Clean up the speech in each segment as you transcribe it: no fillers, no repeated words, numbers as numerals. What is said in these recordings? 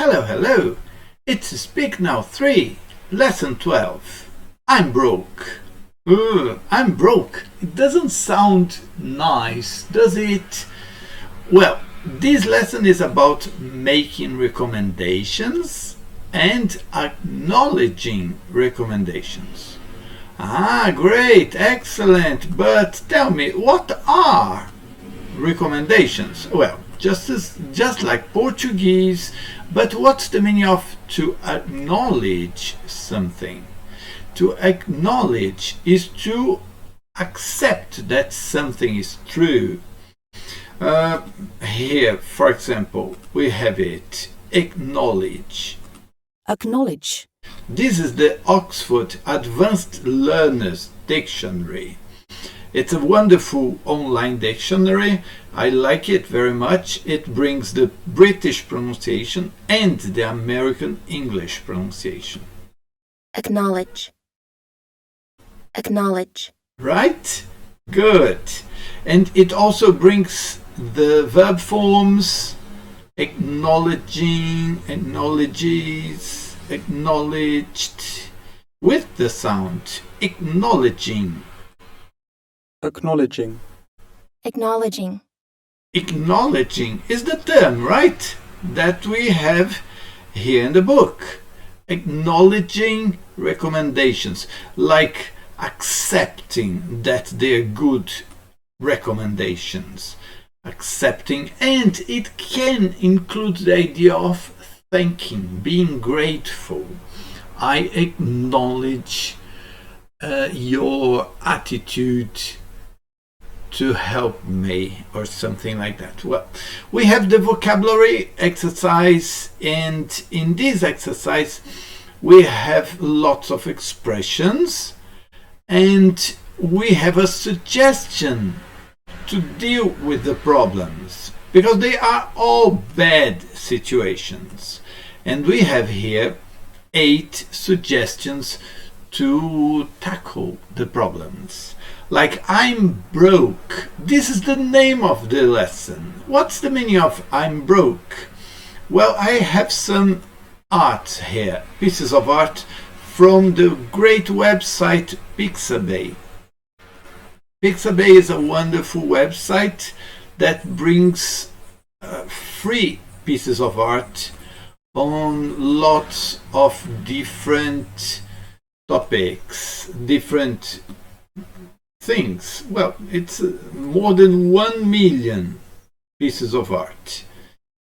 Hello, hello. It's Speak Now 3, Lesson 12. I'm broke. I'm broke. It doesn't sound nice, does it? Well, this lesson is about making recommendations and acknowledging recommendations. Great, excellent. But tell me, what are recommendations? Well, just like Portuguese, but what's the meaning of to acknowledge something? To acknowledge is to accept that something is true. Here, for example, we have it. Acknowledge. Acknowledge. This is the Oxford Advanced Learners Dictionary. It's a wonderful online dictionary. I like it very much. It brings the British pronunciation and the American English pronunciation. Acknowledge. Acknowledge. Right? Good. And it also brings the verb forms acknowledging, acknowledges, acknowledged, with the sound acknowledging. Acknowledging. Acknowledging. Acknowledging is the term, right? That we have here in the book. Acknowledging recommendations, like accepting that they're good recommendations. Accepting, and it can include the idea of thanking, being grateful. I acknowledge your attitude to help me, or something like that. Well, we have the vocabulary exercise, and in this exercise we have lots of expressions, and we have a suggestion to deal with the problems, because they are all bad situations. And we have here 8 suggestions to tackle the problems. Like, I'm broke. This is the name of the lesson. What's the meaning of I'm broke? Well, I have some art here, pieces of art from the great website Pixabay. Pixabay is a wonderful website that brings free pieces of art on lots of different topics, different things. Well, it's more than 1 million pieces of art.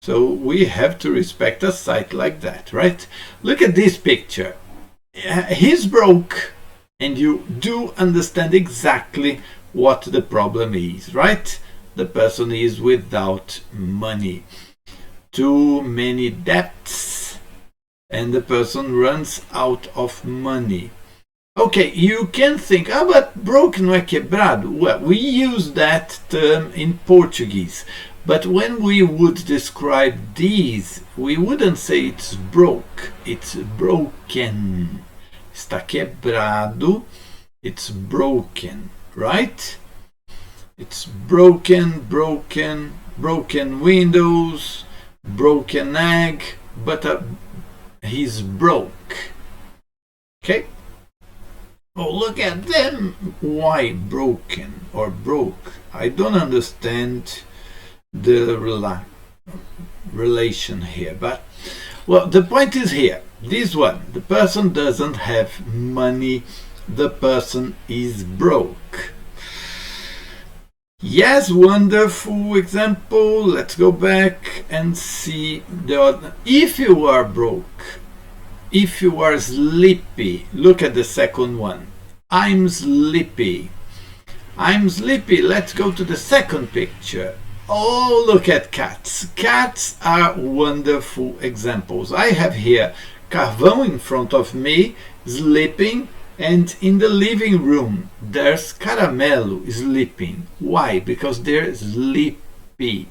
So we have to respect a site like that, right? Look at this picture. He's broke, and you do understand exactly what the problem is, right? The person is without money, too many debts, and the person runs out of money. Okay, you can think, but broke não é quebrado? Well, we use that term in Portuguese, but when we would describe these, we wouldn't say it's broke, it's broken. Está quebrado, it's broken, right? It's broken, broken windows, broken egg, but he's broke. Okay? Oh, look at them. Why broken or broke? I don't understand the relation here, but well, the point is here. This one, the person doesn't have money, the person is broke. Yes, wonderful example. Let's go back and see the other. If you are broke, if you are sleepy, look at the second one. I'm sleepy. I'm sleepy. Let's go to the second picture. Oh, look at cats. Cats are wonderful examples. I have here Carvão in front of me, sleeping, and in the living room there's Caramelo sleeping. Why? Because they're sleepy.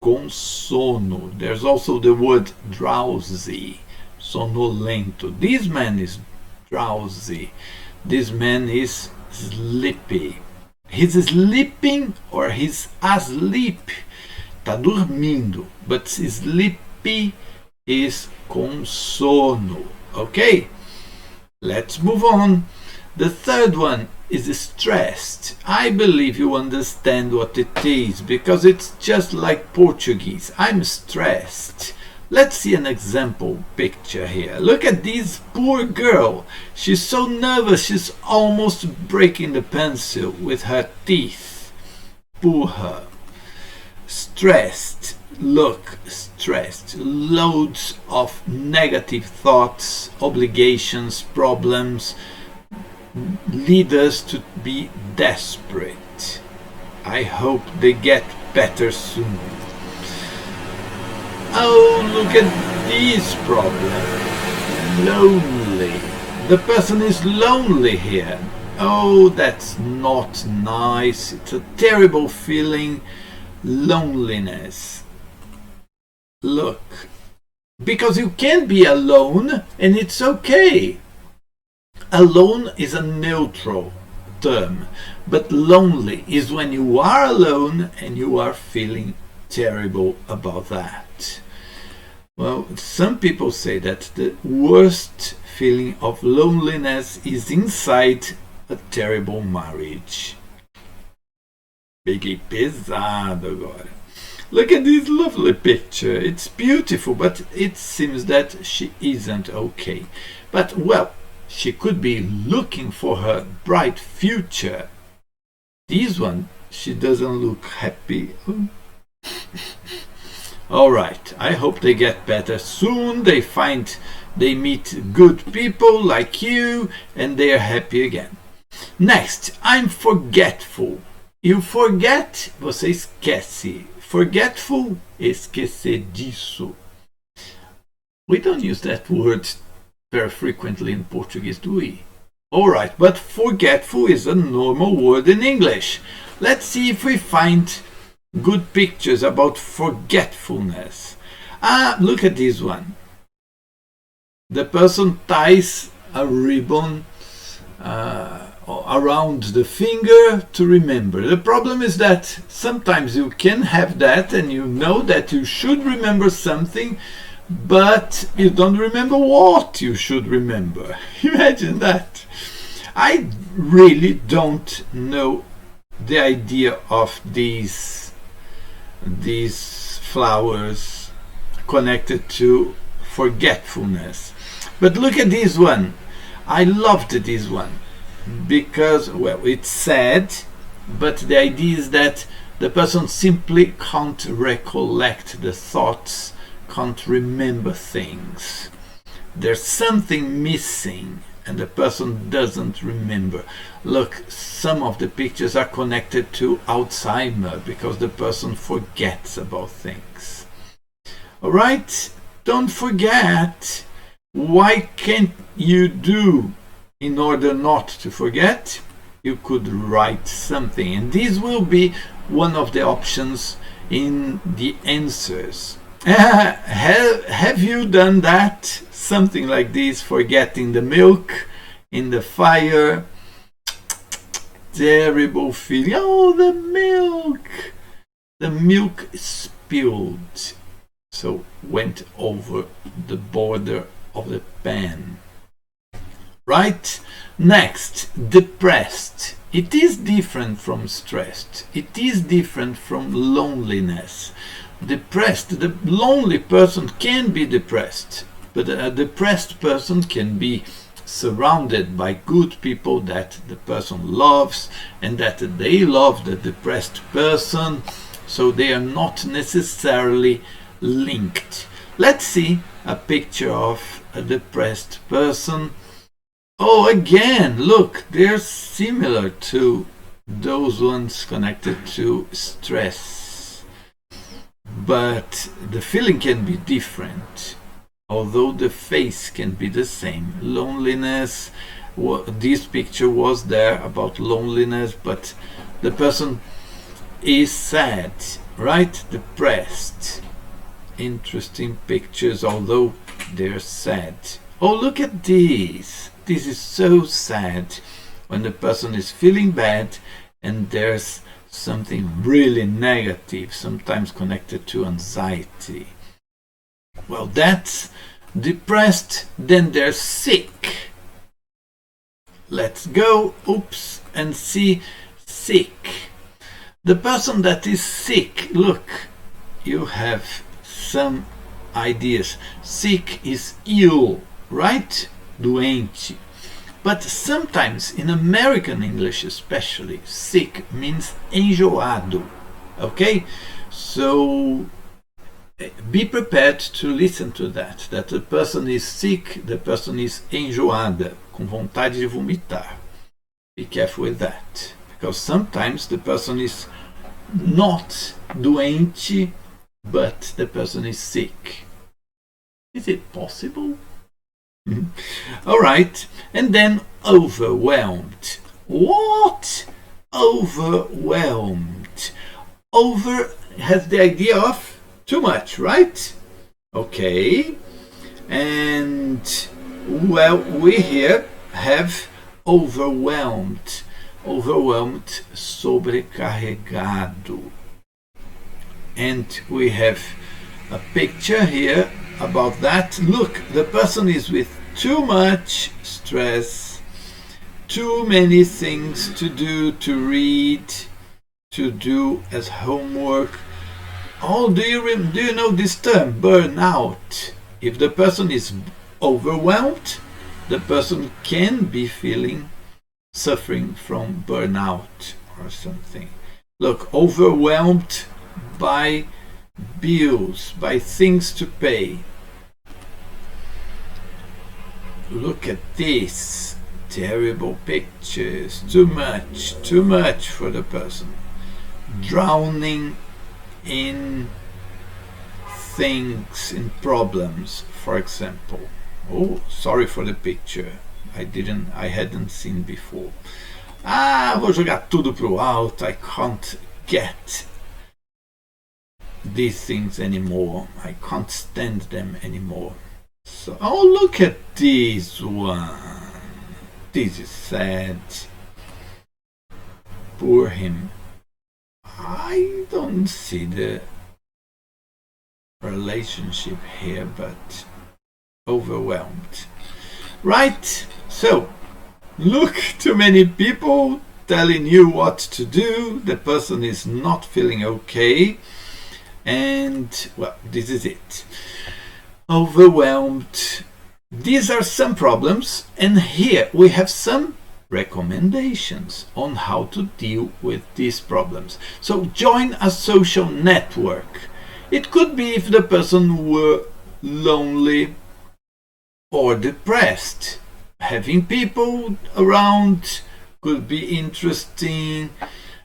Com sono. There's also the word drowsy. Sonolento. This man is drowsy. This man is sleepy. He's sleeping or he's asleep. Tá dormindo. But sleepy is com sono. Okay, let's move on. The third one is stressed. I believe you understand what it is because it's just like Portuguese. I'm stressed. Let's see an example picture here. Look at this poor girl. She's so nervous, she's almost breaking the pencil with her teeth. Poor her. Stressed. Look, stressed. Loads of negative thoughts, obligations, problems lead us to be desperate. I hope they get better soon. Oh, look at this problem. Lonely. The person is lonely here. Oh, that's not nice. It's a terrible feeling. Loneliness. Look. Because you can be alone and it's okay. Alone is a neutral term, but lonely is when you are alone and you are feeling terrible about that. Well, some people say that the worst feeling of loneliness is inside a terrible marriage. Peguei pesado agora. Look at this lovely picture. It's beautiful, but it seems that she isn't okay. But, well, she could be looking for her bright future. This one, she doesn't look happy. All right, I hope they get better soon. They meet good people like you and they are happy again. Next, I'm forgetful. You forget, você esquece. Forgetful, esquecer disso. We don't use that word very frequently in Portuguese, do we? All right, but forgetful is a normal word in English. Let's see if we find good pictures about forgetfulness. Look at this one. The person ties a ribbon around the finger to remember. The problem is that sometimes you can have that and you know that you should remember something, but you don't remember what you should remember. Imagine that. I really don't know the idea of these flowers connected to forgetfulness. But look at this one. I loved this one because, well, it's sad, but the idea is that the person simply can't recollect the thoughts, can't remember things. There's something missing and the person doesn't remember. Look, some of the pictures are connected to Alzheimer because the person forgets about things. All right, don't forget. What can you do in order not to forget? You could write something, and this will be one of the options in the answers. Have you done that? Something like this, forgetting the milk in the fire. Terrible feeling. Oh, the milk! The milk spilled, so went over the border of the pan. Right? Next, depressed. It is different from stressed. It is different from loneliness. Depressed, the lonely person can be depressed, but a depressed person can be surrounded by good people that the person loves and that they love the depressed person, so they are not necessarily linked. Let's see a picture of a depressed person. Oh, again, look, they're similar to those ones connected to stress. But the feeling can be different, although the face can be the same. Loneliness, this picture was there about loneliness, but the person is sad, right? Depressed. Interesting pictures, although they're sad. Oh, look at this. This is so sad when the person is feeling bad and there's something really negative, sometimes connected to anxiety. Well, that's depressed, then they're sick. Let's go, and see sick. The person that is sick, look, you have some ideas. Sick is ill, right? Doente. But sometimes, in American English especially, sick means enjoado. Okay? So be prepared to listen to that the person is sick, the person is enjoada, com vontade de vomitar. Be careful with that, because sometimes the person is not doente, but the person is sick. Is it possible? All right, and then overwhelmed. What? Overwhelmed. Over has the idea of too much, right? Okay, and well, we here have overwhelmed. Overwhelmed, sobrecarregado. And we have a picture here about that. Look, the person is with too much stress, too many things to do, to read, to do as homework. Oh, do you know this term, burnout? If the person is overwhelmed, the person can be suffering from burnout or something. Look, overwhelmed by bills, by things to pay. Look at this. Terrible pictures. Too much for the person. Drowning in things, in problems, for example. Oh, sorry for the picture. I hadn't seen before. Vou jogar tudo pro alto. I can't get these things anymore. I can't stand them anymore. So, oh, look at this one. This is sad. Poor him. I don't see the relationship here, but overwhelmed. Right? So, look, too many people telling you what to do. The person is not feeling okay. And, well, this is it. Overwhelmed. These are some problems, and here we have some recommendations on how to deal with these problems. So join a social network. It could be if the person were lonely or depressed. Having people around could be interesting.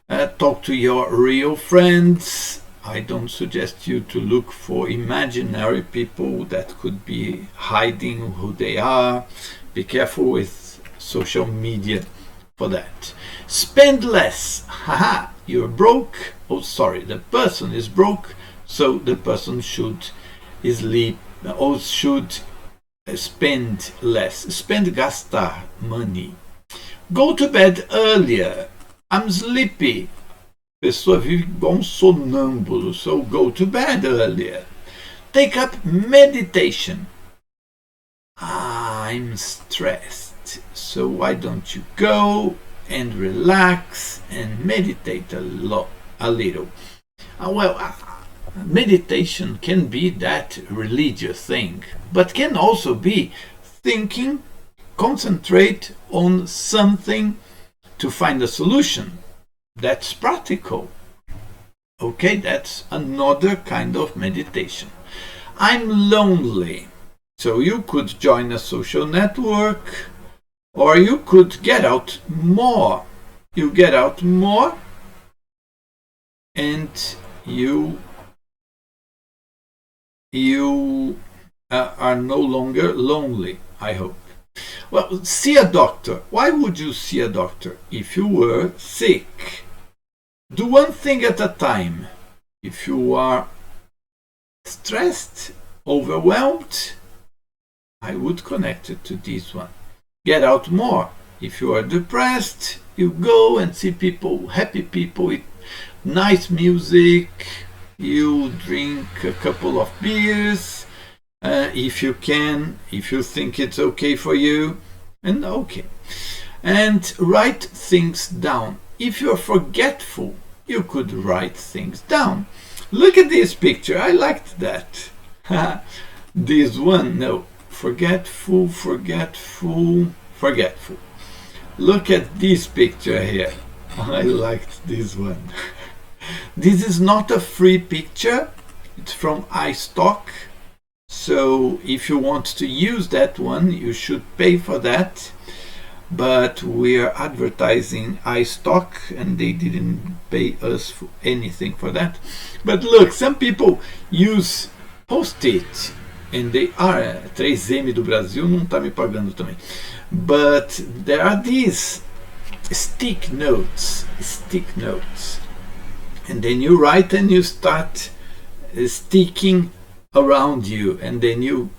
Talk to your real friends. I don't suggest you to look for imaginary people that could be hiding who they are. Be careful with social media for that. Spend less. Haha, you're broke. Oh, sorry, the person is broke, so the person should spend less. Spend, gastar, money. Go to bed earlier. I'm sleepy. Pessoa vive igual sonâmbulo, so go to bed earlier. Take up meditation. I'm stressed, so why don't you go and relax and meditate a little? Meditation can be that religious thing, but can also be thinking, concentrate on something to find a solution. That's practical. Okay, that's another kind of meditation. I'm lonely. So you could join a social network, or you could get out more. You get out more and you are no longer lonely, I hope. Well, see a doctor. Why would you see a doctor? If you were sick. Do one thing at a time. If you are stressed, overwhelmed, I would connect it to this one. Get out more. If you are depressed, you go and see people, happy people with nice music. You drink a couple of beers. if you can, if you think it's okay for you, and okay. And write things down. If you're forgetful, you could write things down. Look at this picture. I liked that. This one, no. Forgetful. Look at this picture here. I liked this one. This is not a free picture. It's from iStock. So if you want to use that one, you should pay for that. But we are advertising iStock and they didn't pay us for anything for that. But look, some people use Post-it and they are. 3M do Brasil não tá me pagando também. But there are these stick notes. And then you write and you start sticking around you, and then you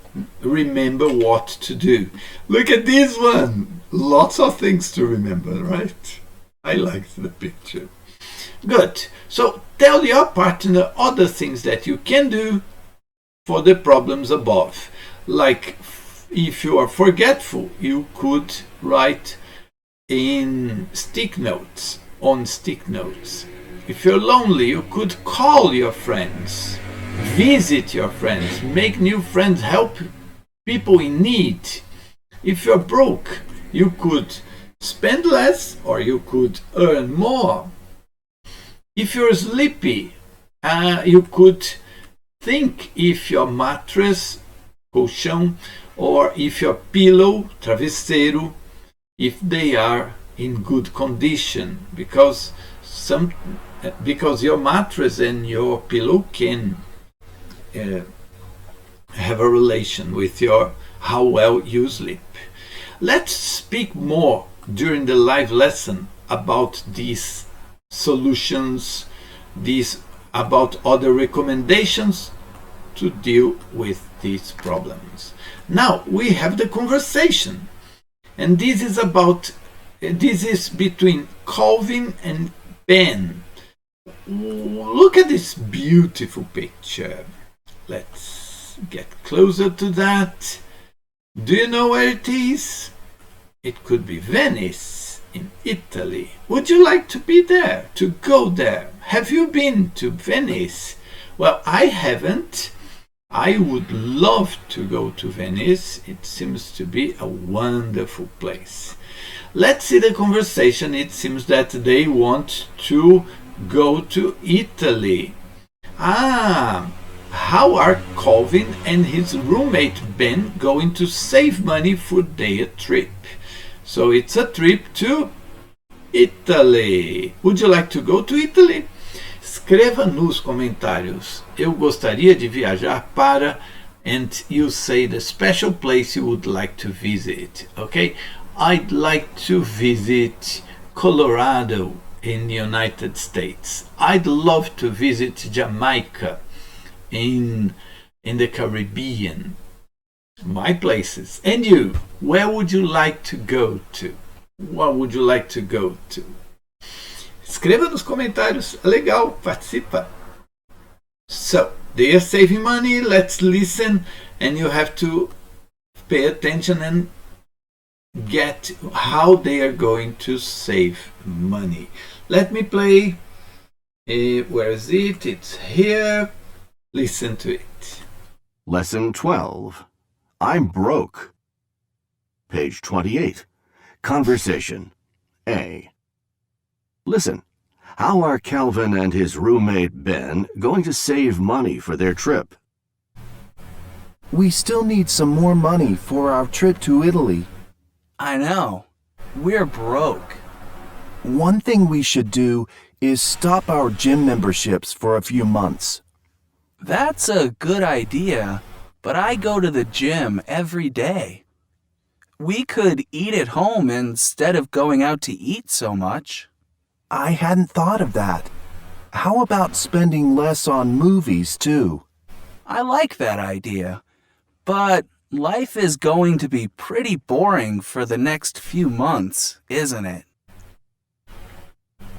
remember what to do. Look at this one. Lots of things to remember, right? I liked the picture. Good. So tell your partner other things that you can do for the problems above. Like if you are forgetful, you could write in stick notes, on stick notes. If you're lonely, you could call your friends, visit your friends, make new friends, help people in need. If you're broke, you could spend less or you could earn more. If you're sleepy, you could think if your mattress, colchão, or if your pillow, travesseiro, if they are in good condition, because your mattress and your pillow can have a relation with how well you sleep. Let's speak more during the live lesson about these solutions, about other recommendations to deal with these problems. Now we have the conversation, and this is between Calvin and Ben. Look at this beautiful picture. Let's get closer to that. Do you know where it is? It could be Venice in Italy. Would you like to be there, to go there? Have you been to Venice? Well, I haven't. I would love to go to Venice. It seems to be a wonderful place. Let's see the conversation. It seems that they want to go to Italy. How are Calvin and his roommate Ben going to save money for their trip? So it's a trip to Italy. Would you like to go to Italy? Escreva nos comentários. Eu gostaria de viajar para, and you say the special place you would like to visit. Okay? I'd like to visit Colorado in the United States. I'd love to visit Jamaica in the Caribbean. My places. And you, where would you like to go to? What would you like to go to? Escreva nos comentários. É legal, participa. So, they are saving money. Let's listen, and you have to pay attention and get how they are going to save money. Let me play. Where is it? It's here. Listen to it. Lesson 12. I'm broke. Page 28. Conversation. A. Listen. How are Calvin and his roommate Ben going to save money for their trip? We still need some more money for our trip to Italy. I know. We're broke. One thing we should do is stop our gym memberships for a few months. That's a good idea, but I go to the gym every day. We could eat at home instead of going out to eat so much. I hadn't thought of that. How about spending less on movies, too? I like that idea, but life is going to be pretty boring for the next few months, isn't it?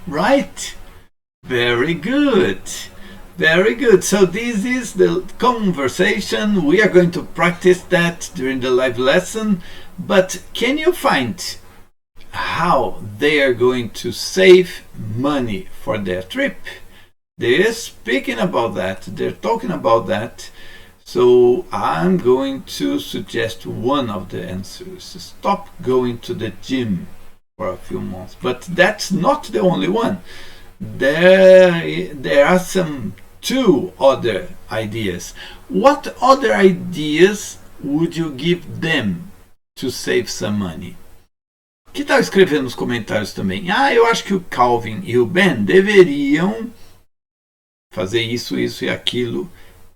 Right. Very good. Very good. So this is the conversation. We are going to practice that during the live lesson. But can you find how they are going to save money for their trip? They're speaking about that. They're talking about that. So I'm going to suggest one of the answers. Stop going to the gym for a few months. But that's not the only one. There are two other ideas. What other ideas would you give them to save some money? Que tal escrever nos comentários também? Eu acho que o Calvin e o Ben deveriam fazer isso e aquilo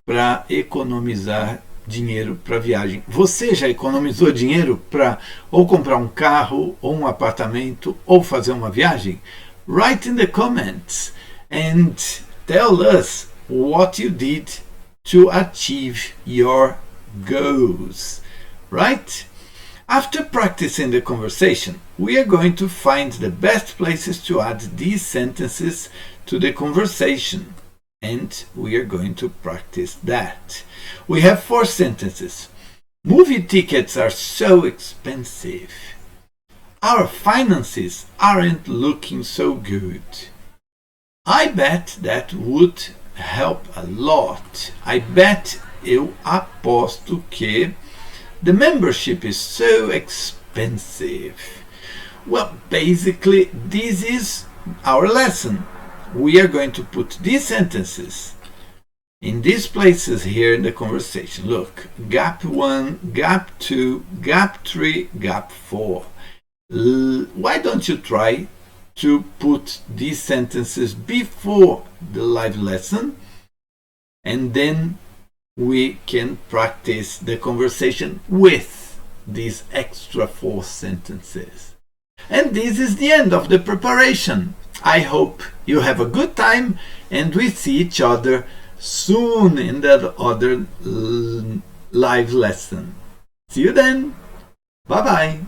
para economizar dinheiro para viagem. Você já economizou dinheiro para ou comprar um carro, ou um apartamento, ou fazer uma viagem? Write in the comments and tell us what you did to achieve your goals, right? After practicing the conversation, we are going to find the best places to add these sentences to the conversation, and we are going to practice that. We have 4 sentences. Movie tickets are so expensive. Our finances aren't looking so good. I bet that would help a lot. I bet, eu aposto que, the membership is so expensive. Well, basically, this is our lesson. We are going to put these sentences in these places here in the conversation. Look, gap 1, gap 2, gap 3, gap 4. Why don't you try to put these sentences before the live lesson, and then we can practice the conversation with these extra 4 sentences. And this is the end of the preparation. I hope you have a good time, and we see each other soon in that other live lesson. See you then. Bye bye.